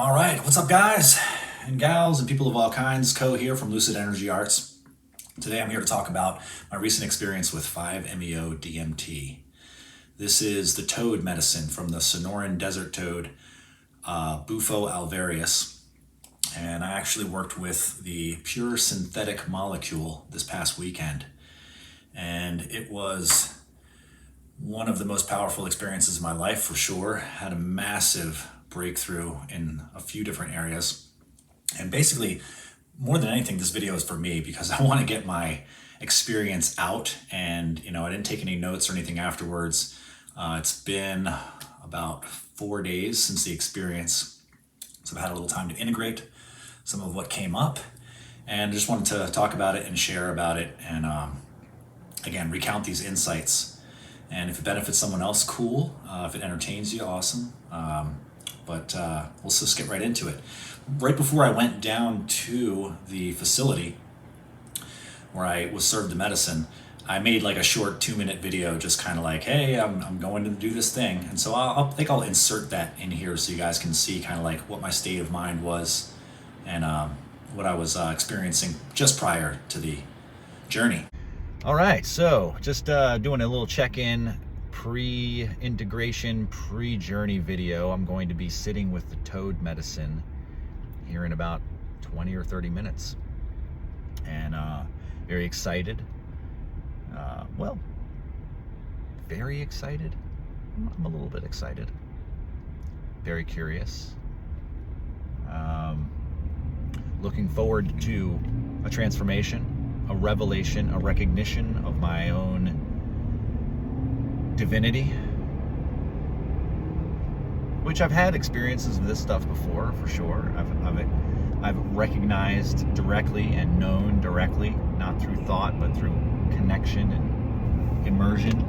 All right, what's up, guys and gals and people of all kinds? Co here from Lucid Energy Arts. Today I'm here to talk about my recent experience with 5-meo DMT. This is the toad medicine from the Sonoran desert toad, Bufo alvarius. And I actually worked with the pure synthetic molecule this past weekend. And it was one of the most powerful experiences of my life for sure. Had a massive breakthrough in a few different areas. And basically, more than anything, this video is for me because I want to get my experience out. And, I didn't take any notes or anything afterwards. It's been about 4 days since the experience. So I've had a little time to integrate some of what came up. And I just wanted to talk about it and share about it. And again, recount these insights. And if it benefits someone else, cool. If it entertains you, awesome. But we'll just get right into it. Right before I went down to the facility where I was served the medicine, I made like a short 2-minute video, just kind of like, hey, I'm going to do this thing. And so I think I'll insert that in here so you guys can see kind of like what my state of mind was and what I was experiencing just prior to the journey. All right, so just doing a little check-in, pre-integration, pre-journey video. I'm going to be sitting with the toad medicine here in about 20 or 30 minutes. And very excited. Very excited. I'm a little bit excited. Very curious. Looking forward to a transformation, a revelation, a recognition of my own divinity, which I've had experiences of this stuff before, for sure. I've recognized directly and known directly, not through thought, but through connection and immersion.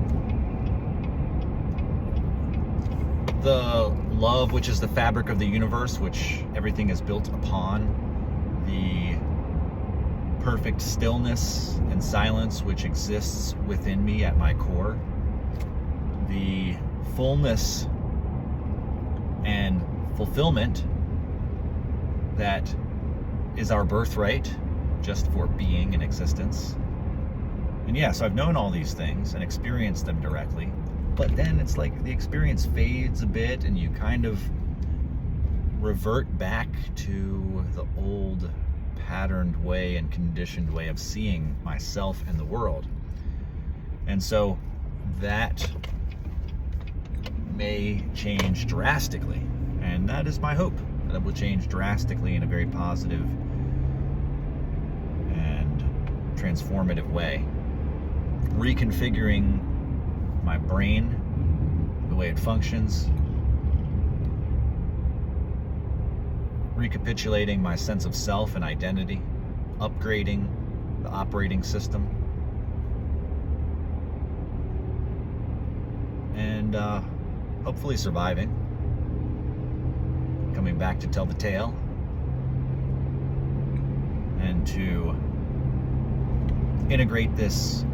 The love, which is the fabric of the universe, which everything is built upon. The perfect stillness and silence which exists within me at my core. The fullness and fulfillment that is our birthright just for being in existence. And yeah, so I've known all these things and experienced them directly, but then it's like the experience fades a bit and you kind of revert back to the old patterned way and conditioned way of seeing myself and the world. And so that may change drastically, and that is my hope, that it will change drastically in a very positive and transformative way, reconfiguring my brain, the way it functions, recapitulating my sense of self and identity, upgrading the operating system, and hopefully surviving, coming back to tell the tale, and to integrate this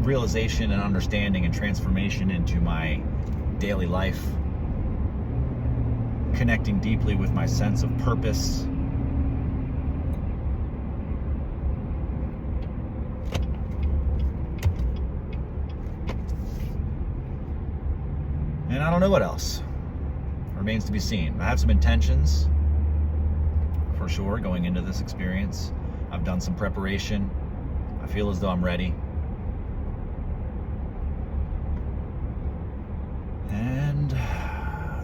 realization and understanding and transformation into my daily life, connecting deeply with my sense of purpose, and I don't know what else. Remains to be seen. I have some intentions, for sure, going into this experience. I've done some preparation. I feel as though I'm ready. And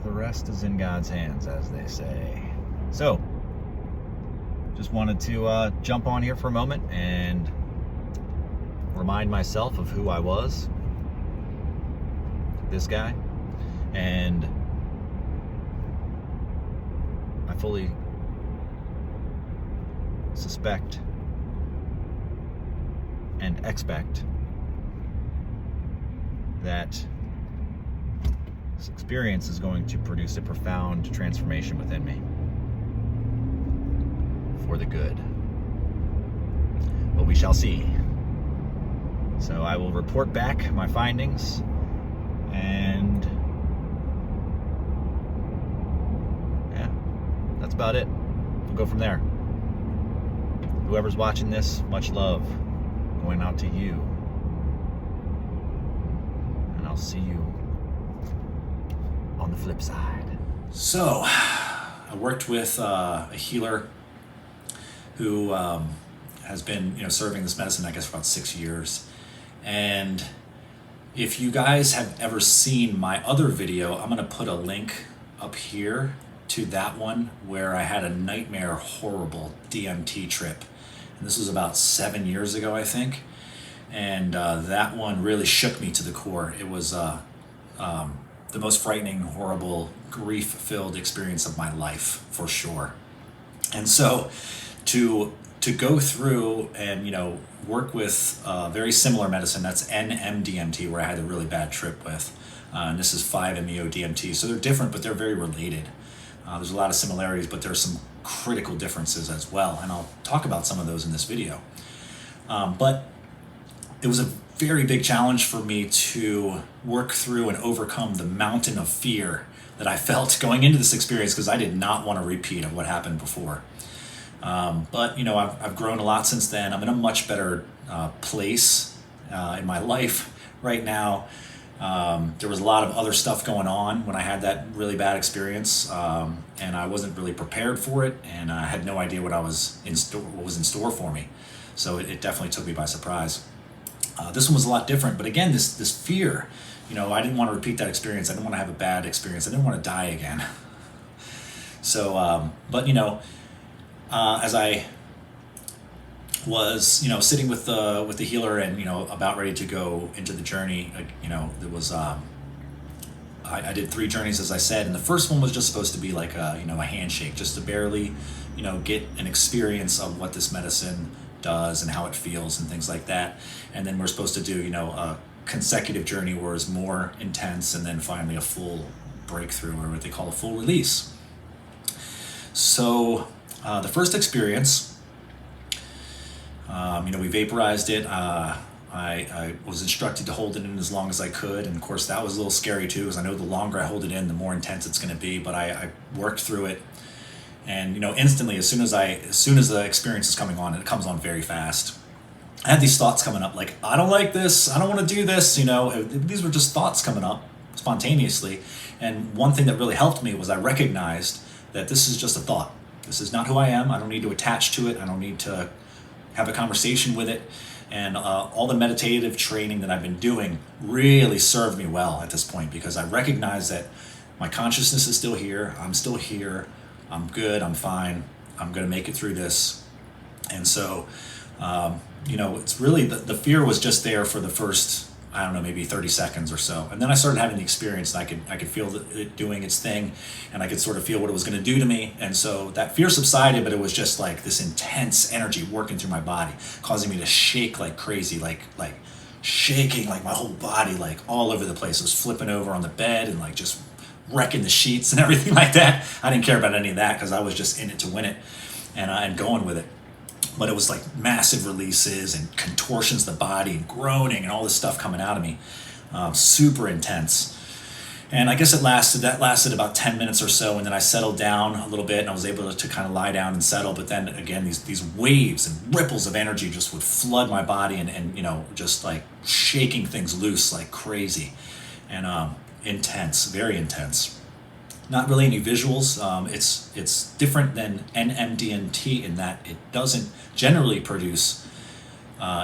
the rest is in God's hands, as they say. So, just wanted to jump on here for a moment and remind myself of who I was, this guy, and I fully suspect and expect that this experience is going to produce a profound transformation within me for the good. But we shall see. So I will report back my findings, and that's about it. We'll go from there. Whoever's watching this, much love going out to you. And I'll see you on the flip side. So, I worked with a healer who has been, serving this medicine, I guess, for about 6 years. And if you guys have ever seen my other video, I'm gonna put a link up here to that one where I had a nightmare, horrible DMT trip. And this was about 7 years ago, I think. And that one really shook me to the core. It was the most frightening, horrible, grief-filled experience of my life, for sure. And so to go through and work with very similar medicine, that's NMDMT, where I had a really bad trip with, and this is 5-meo DMT. So they're different, but they're very related. There's a lot of similarities, but there's some critical differences as well, and I'll talk about some of those in this video. But it was a very big challenge for me to work through and overcome the mountain of fear that I felt going into this experience, because I did not want a repeat of what happened before. But I've grown a lot since then. I'm in a much better place in my life right now. There was a lot of other stuff going on when I had that really bad experience, and I wasn't really prepared for it, and I had no idea what was in store for me. So it definitely took me by surprise. This one was a lot different, but again, this fear, I didn't want to repeat that experience. I didn't want to have a bad experience. I didn't want to die again. So, but as I was, sitting with the healer and, about ready to go into the journey, there was, I did 3 journeys, as I said, and the first one was just supposed to be like a handshake, just to barely, get an experience of what this medicine does and how it feels and things like that. And then we're supposed to do, a consecutive journey where it's more intense, and then finally a full breakthrough, or what they call a full release. So the first experience, we vaporized it. I was instructed to hold it in as long as I could, and of course that was a little scary too, because I know the longer I hold it in, the more intense it's going to be. But I worked through it, and instantly, as soon as the experience is coming on, it comes on very fast. I had these thoughts coming up, like, I don't like this, I don't want to do this. These were just thoughts coming up spontaneously. And one thing that really helped me was I recognized that this is just a thought. This is not who I am. I don't need to attach to it. I don't need to have a conversation with it. And all the meditative training that I've been doing really served me well at this point, because I recognize that my consciousness is still here. I'm still here. I'm good. I'm fine. I'm going to make it through this. And so, it's really, the fear was just there for the first, I don't know, maybe 30 seconds or so. And then I started having the experience, and I could feel it doing its thing, and I could sort of feel what it was going to do to me. And so that fear subsided, but it was just like this intense energy working through my body, causing me to shake like crazy, like shaking, like my whole body, like all over the place. I was flipping over on the bed and like just wrecking the sheets and everything like that. I didn't care about any of that, because I was just in it to win it, and going with it. But it was like massive releases and contortions of the body and groaning and all this stuff coming out of me. Super intense. And I guess that lasted about 10 minutes or so, and then I settled down a little bit, and I was able to kind of lie down and settle. But then again, these waves and ripples of energy just would flood my body, and just like shaking things loose like crazy. And intense, very intense. Not really any visuals. It's different than NMDMT in that it doesn't generally produce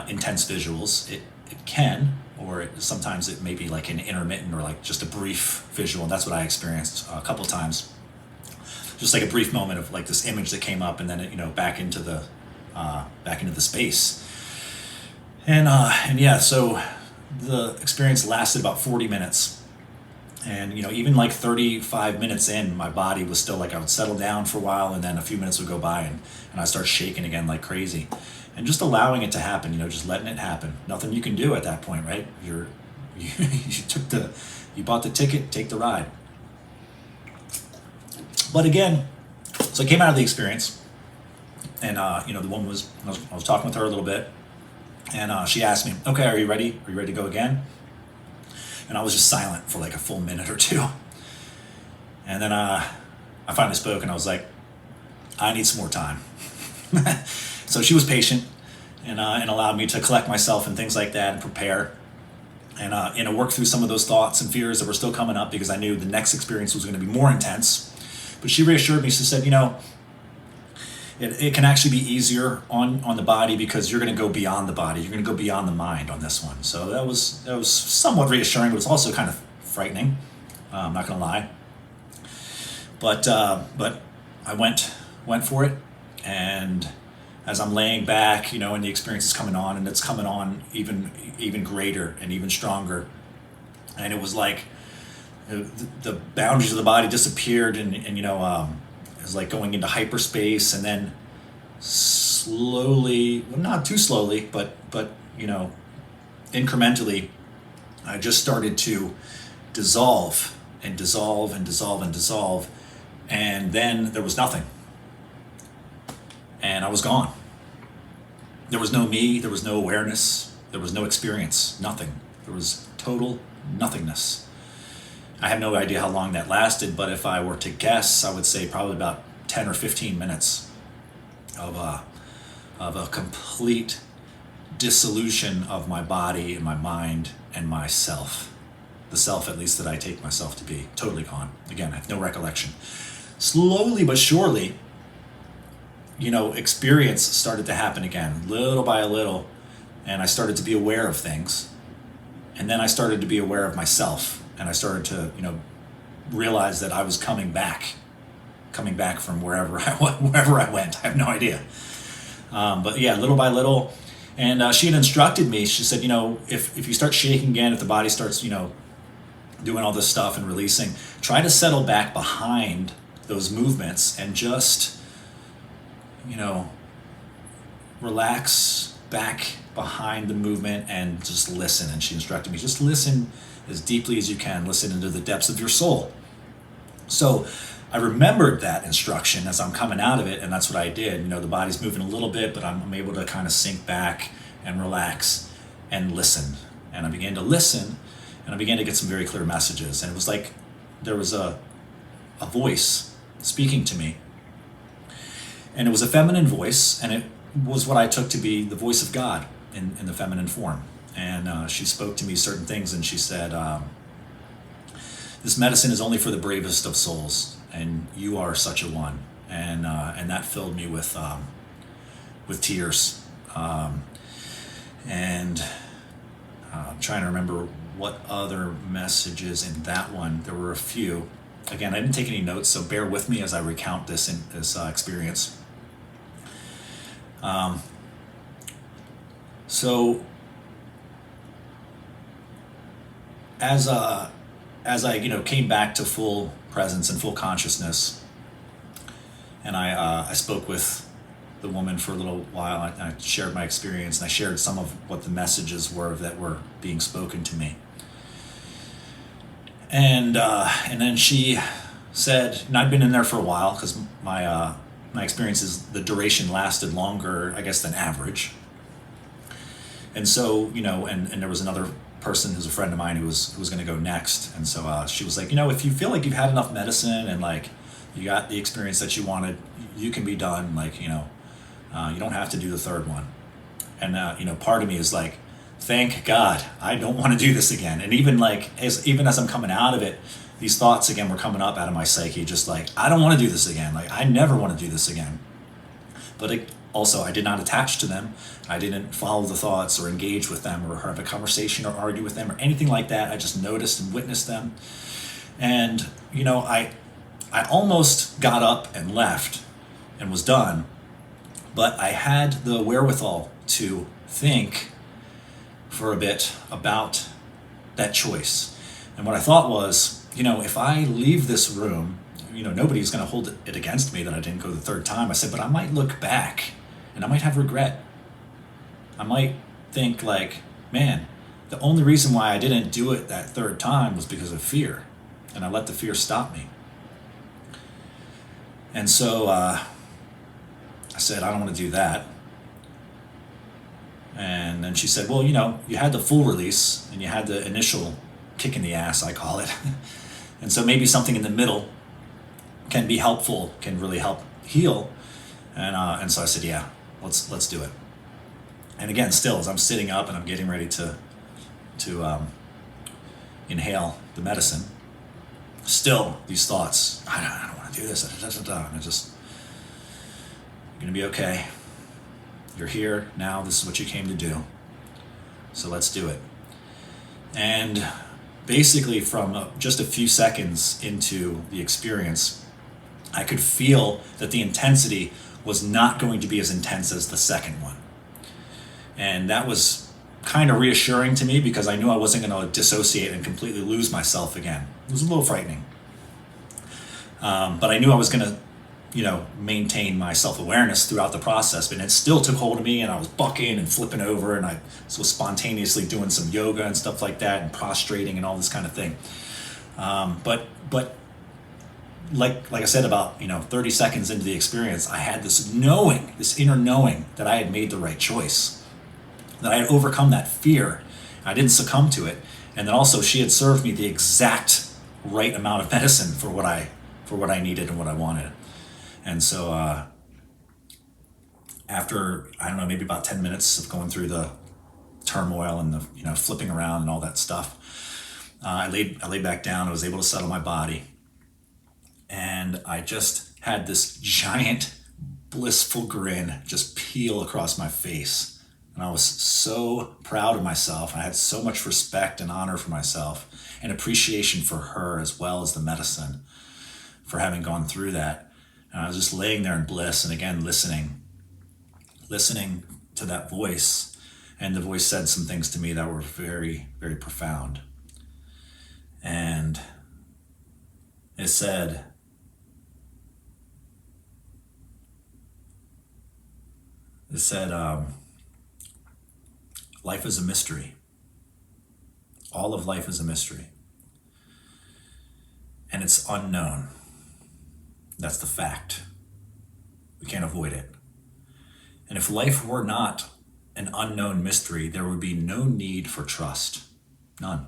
intense visuals. It can, or sometimes it may be like an intermittent or like just a brief visual. And that's what I experienced a couple of times. Just like a brief moment of like this image that came up, and then it, back into the space. And yeah, so the experience lasted about 40 minutes. And, even like 35 minutes in, my body was still like, I would settle down for a while, and then a few minutes would go by, and I start shaking again like crazy. And just allowing it to happen, just letting it happen. Nothing you can do at that point, right? You bought the ticket, take the ride. But again, so I came out of the experience, and the woman I was talking with her a little bit, and she asked me, okay, are you ready? Are you ready to go again? And I was just silent for like a full minute or two. And then I finally spoke, and I was like, I need some more time. So she was patient and allowed me to collect myself and things like that and prepare and work through some of those thoughts and fears that were still coming up, because I knew the next experience was going to be more intense. But she reassured me. She said, it can actually be easier on the body, because you're going to go beyond the body. You're going to go beyond the mind on this one. So that was somewhat reassuring, but it was also kind of frightening. I'm not going to lie. But I went for it, and as I'm laying back, and the experience is coming on, and it's coming on even greater and even stronger, and it was like the boundaries of the body disappeared, and it was like going into hyperspace, and then slowly, well, not too slowly, but incrementally, I just started to dissolve and dissolve and dissolve and dissolve, and then there was nothing, and I was gone. There was no me, there was no awareness, there was no experience, nothing. There was total nothingness. I have no idea how long that lasted, but if I were to guess, I would say probably about 10 or 15 minutes of a complete dissolution of my body and my mind and myself. The self, at least, that I take myself to be. Totally gone. Again, I have no recollection. Slowly but surely, experience started to happen again, little by little, and I started to be aware of things. And then I started to be aware of myself, and I started to, realize that I was coming back from wherever I went. I have no idea. But yeah, little by little. And she had instructed me, she said, if you start shaking again, if the body starts, doing all this stuff and releasing, try to settle back behind those movements and just, relax back behind the movement and just listen. And she instructed me, just listen as deeply as you can, listen into the depths of your soul. So I remembered that instruction as I'm coming out of it, and that's what I did. The body's moving a little bit, but I'm able to kind of sink back and relax and listen. And I began to listen, and I began to get some very clear messages. And it was like there was a voice speaking to me. And it was a feminine voice, and it was what I took to be the voice of God in the feminine form. And she spoke to me certain things, and she said, this medicine is only for the bravest of souls, and you are such a one. And that filled me with tears. I'm trying to remember what other messages in that one. There were a few. Again, I didn't take any notes, so bear with me as I recount this experience. So as I came back to full presence and full consciousness, and I spoke with the woman for a little while. I shared my experience, and I shared some of what the messages were that were being spoken to me. And then she said, and I'd been in there for a while because my experiences, the duration lasted longer, I guess, than average. And so, and there was another person who's a friend of mine who was going to go next. And so she was like, if you feel like you've had enough medicine and like you got the experience that you wanted, you can be done. Like, you don't have to do the third one. And, part of me is like, thank God, I don't want to do this again. And even as I'm coming out of it, these thoughts again were coming up out of my psyche, just like, I don't want to do this again. Like, I never want to do this again. But also, I did not attach to them. I didn't follow the thoughts or engage with them or have a conversation or argue with them or anything like that. I just noticed and witnessed them. And, I almost got up and left and was done, but I had the wherewithal to think for a bit about that choice. And what I thought was, if I leave this room, nobody's going to hold it against me that I didn't go the third time. I said, but I might look back and I might have regret. I might think like, man, the only reason why I didn't do it that third time was because of fear. And I let the fear stop me. And so I said, I don't want to do that. And then she said, well, you had the full release and you had the initial kick in the ass, I call it. And so maybe something in the middle can be helpful, can really help heal. And so I said, yeah, let's do it. And again, still, as I'm sitting up and I'm getting ready to inhale the medicine, still these thoughts, I don't want to do this, and it just, you're going to be okay. You're here now. This is what you came to do. So let's do it. And basically from just a few seconds into the experience, I could feel that the intensity was not going to be as intense as the second one. And that was kind of reassuring to me because I knew I wasn't going to dissociate and completely lose myself again. It was a little frightening. But I knew I was going to, maintain my self-awareness throughout the process, but it still took hold of me, and I was bucking and flipping over, and I was spontaneously doing some yoga and stuff like that, and prostrating and all this kind of thing. But like I said, about 30 seconds into the experience, I had this inner knowing that I had made the right choice, that I had overcome that fear. I didn't succumb to it, and that also she had served me the exact right amount of medicine for what I needed and what I wanted. And so after, I don't know, maybe about 10 minutes of going through the turmoil and the flipping around and all that stuff, I laid back down. I was able to settle my body, and I just had this giant blissful grin just peel across my face. And I was so proud of myself. I had so much respect and honor for myself and appreciation for her as well as the medicine for having gone through that. And I was just laying there in bliss, and again, listening to that voice. And the voice said some things to me that were very, very profound. And it said, life is a mystery. All of life is a mystery. And it's unknown. That's the fact. We can't avoid it. And if life were not an unknown mystery, there would be no need for trust. None.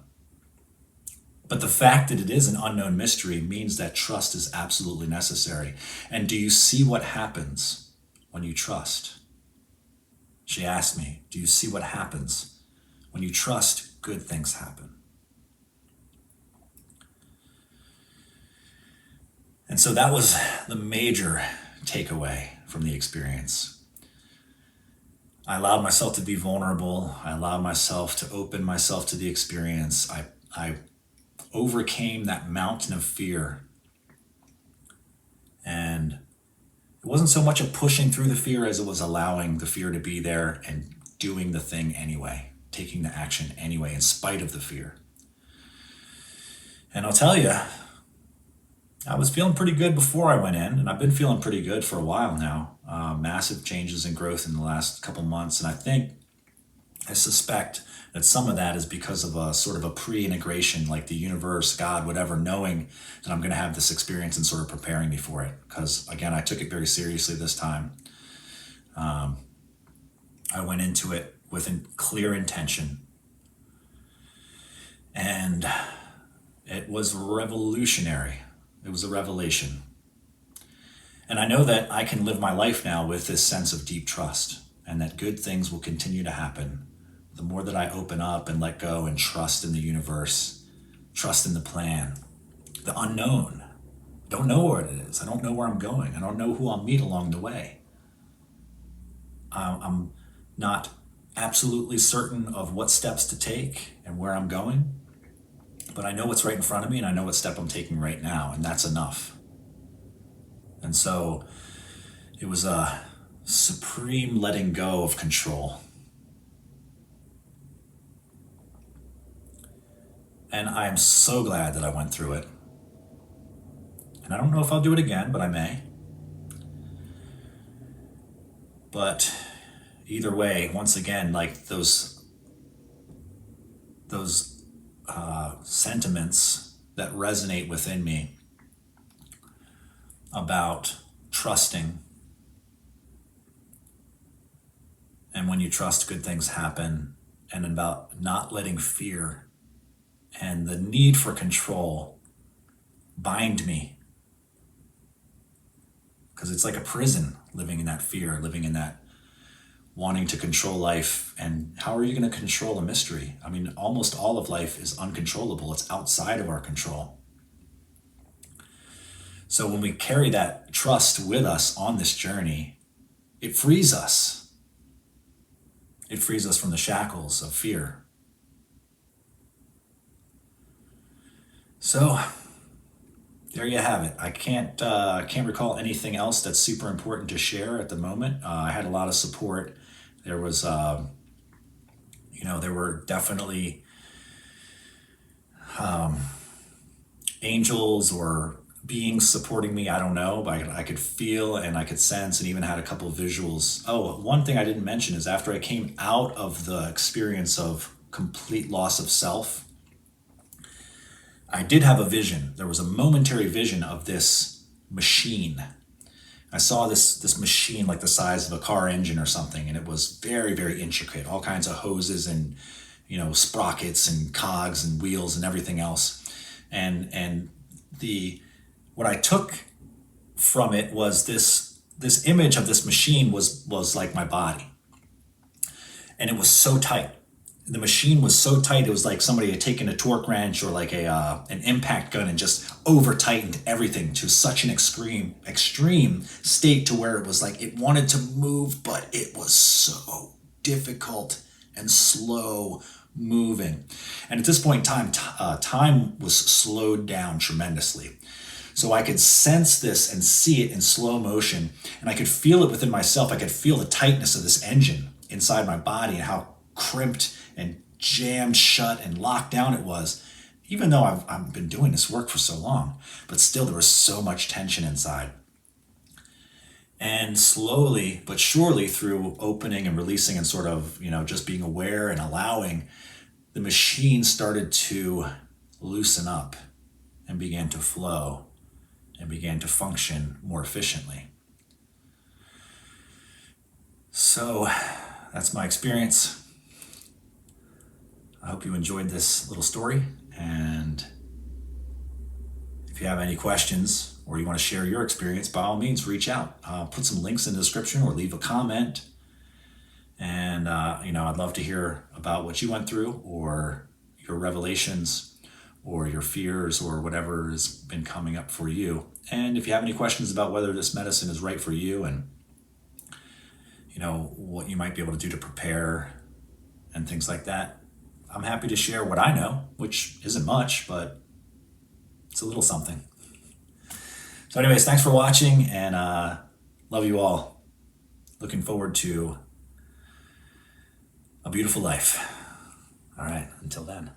But the fact that it is an unknown mystery means that trust is absolutely necessary. And do you see what happens when you trust? She asked me, do you see what happens when you trust? Good things happen. And so that was the major takeaway from the experience. I allowed myself to be vulnerable. I allowed myself to open myself to the experience. I overcame that mountain of fear. And it wasn't so much a pushing through the fear as it was allowing the fear to be there and doing the thing anyway, taking the action anyway, in spite of the fear. And I'll tell you, I was feeling pretty good before I went in, and I've been feeling pretty good for a while now. Massive changes in growth in the last couple months, and I suspect that some of that is because of a sort of a pre-integration, like the universe, God, whatever, knowing that I'm going to have this experience and sort of preparing me for it. Because again, I took it very seriously this time. I went into it with a clear intention, and it was revolutionary. It was a revelation. And I know that I can live my life now with this sense of deep trust, and that good things will continue to happen the more that I open up and let go and trust in the universe, trust in the plan, the unknown. Don't know where it is. I don't know where I'm going. I don't know who I'll meet along the way. I'm not absolutely certain of what steps to take and where I'm going, but I know what's right in front of me, and I know what step I'm taking right now, and that's enough. And so it was a supreme letting go of control. And I am so glad that I went through it. And I don't know if I'll do it again, but I may. But either way, once again, like those sentiments that resonate within me about trusting, and when you trust, good things happen, and about not letting fear and the need for control bind me because it's like a prison, living in that fear, living in that wanting to control life. And how are you going to control a mystery? I mean, almost all of life is uncontrollable. It's outside of our control. So when we carry that trust with us on this journey, it frees us. It frees us from the shackles of fear. So there you have it. I can't recall anything else that's super important to share at the moment. I had a lot of support. There was, there were definitely angels or beings supporting me. I don't know, but I could feel and I could sense, and even had a couple of visuals. Oh, one thing I didn't mention is after I came out of the experience of complete loss of self, I did have a vision. There was a momentary vision of this machine. I saw this machine like the size of a car engine or something, and it was very, very intricate. All kinds of hoses and, sprockets and cogs and wheels and everything else. And what I took from it was this image of this machine was like my body, and it was so tight. The machine was so tight, it was like somebody had taken a torque wrench or like an impact gun and just over tightened everything to such an extreme state to where it was like it wanted to move, but it was so difficult and slow moving. And at this point in time was slowed down tremendously. So I could sense this and see it in slow motion, and I could feel it within myself. I could feel the tightness of this engine inside my body and how crimped and jammed shut and locked down it was, even though I've been doing this work for so long. But still, there was so much tension inside. And slowly but surely, through opening and releasing and sort of, just being aware and allowing, the machine started to loosen up and began to flow and began to function more efficiently. So that's my experience. I hope you enjoyed this little story, and if you have any questions or you want to share your experience, by all means, reach out. Put some links in the description or leave a comment, and I'd love to hear about what you went through, or your revelations, or your fears, or whatever has been coming up for you. And if you have any questions about whether this medicine is right for you, and what you might be able to do to prepare and things like that, I'm happy to share what I know, which isn't much, but it's a little something. So anyways, thanks for watching, and love you all. Looking forward to a beautiful life. All right, until then.